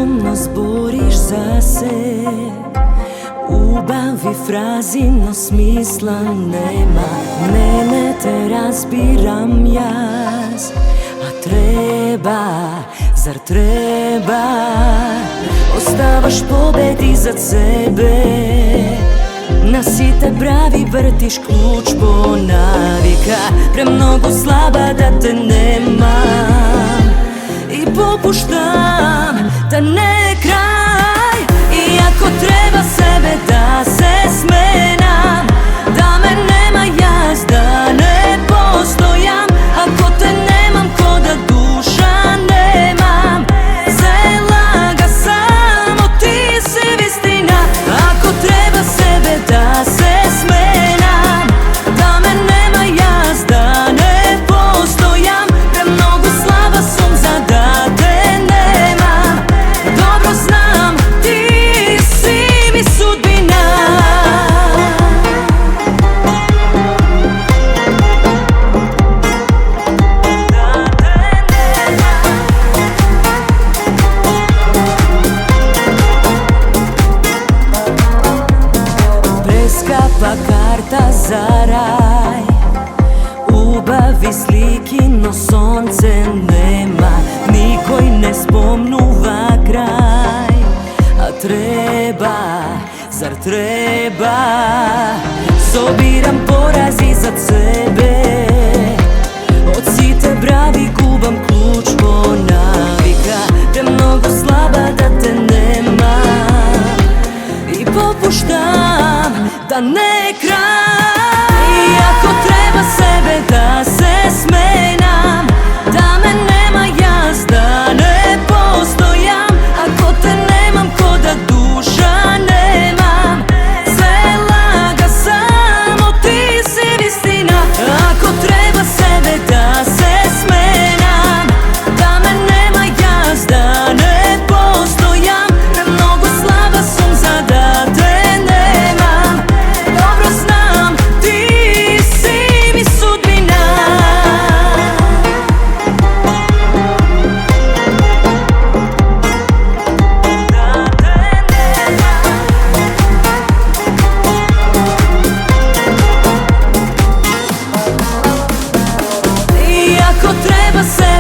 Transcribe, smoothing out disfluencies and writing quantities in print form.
razumno zboriš za se. Ubavi frazi, no smisla nema. Mene te razbiram jaz, a treba, zar treba? Ostavaš pobed iza sebe, na site pravi vrtiš ključ po navika. Premnogo slaba da te nemam i popuštam da ne kraj. I ako treba sebe da se smenam, da me nema jaz, da ne postojam. Ako te nemam ko da duša nemam, zelaga samo ti si istina. Ako treba sebe da se smenam, da me nema jaz, da ne postojam. Premnogo slaba sam za da te nemam. Dobro znam, ti si mi sudbina. Preskapa karta za raj, ubavi sliki, no sonce nema. Nikoj ne spomnuva kraj, a treba, zar treba? Sobiram poraz iza sebe, od site bravi gubam ključ po navika. Premnogo slaba da te nema i popuštam da ne kraj. I ako treba sebe da se smenam, da me nema jaz, da ne postojam. Ako te nemam ko da duša nemam, zelaga samo ti si istina. Ako treba sebe da se smenam, da me nema jaz, da ne postojam. Premnogo slaba sam za da te nemam. Dobro znam, ti si mi sudbina. I ako treba se